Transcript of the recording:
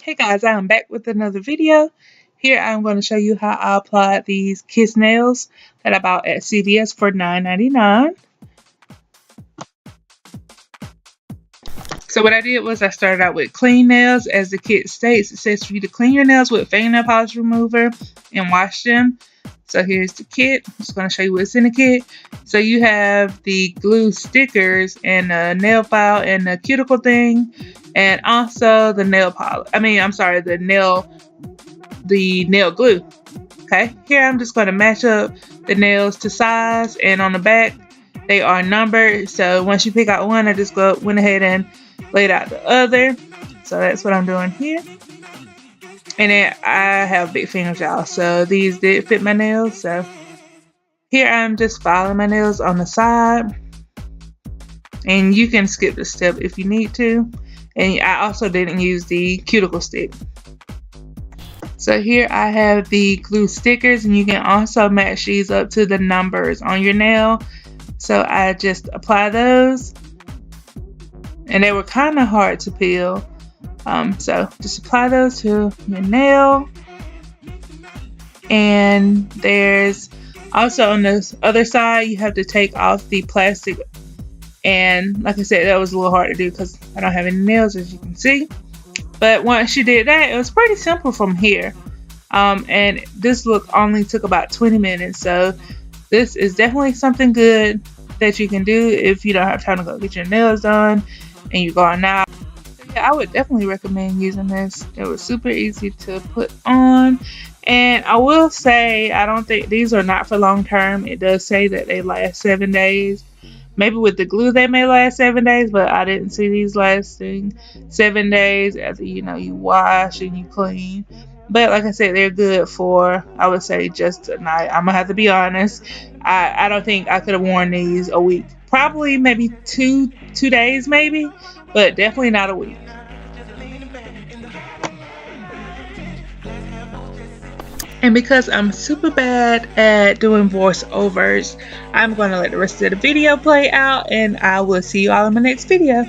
Hey guys, I'm back with another video. Here I'm going to show you how I applied these Kiss nails that I bought at CVS for $9.99. So what I did was I started out with clean nails. As the kit states, it says for you to clean your nails with fingernail polish remover and wash them. So here's the kit. I'm just going to show you what's in the kit. So you have the glue stickers and the nail file and the cuticle thing, and also the nail polish. The nail glue. Okay, here I'm just going to match up the nails to size, and on the back they are numbered. So once you pick out one, I just went ahead and laid out the other. So that's what I'm doing here. And then I have big fingers, y'all, so these did fit my nails. So here I'm just filing my nails on the side, and you can skip the step if you need to. And I also didn't use the cuticle stick. So here I have the glue stickers, and you can also match these up to the numbers on your nail. So I just apply those, and they were kind of hard to peel. So just apply those to your nail. And there's also on the other side, you have to take off the plastic. And like I said, that was a little hard to do because I don't have any nails, as you can see. But once you did that, it was pretty simple from here. And this look only took about 20 minutes. So this is definitely something good that you can do if you don't have time to go get your nails done and you're going out. I would definitely recommend using this. It was super easy to put on, and I will say I don't think these are not for long term. It does say that they last 7 days. Maybe with the glue they may last 7 days, but I didn't see these lasting 7 days after you wash and you clean. But like I said, they're good for, I would say, just a night. I'm gonna have to be honest. I don't think I could have worn these a week. Probably maybe two days maybe, but definitely not a week. And because I'm super bad at doing voiceovers, I'm going to let the rest of the video play out, and I will see you all in my next video.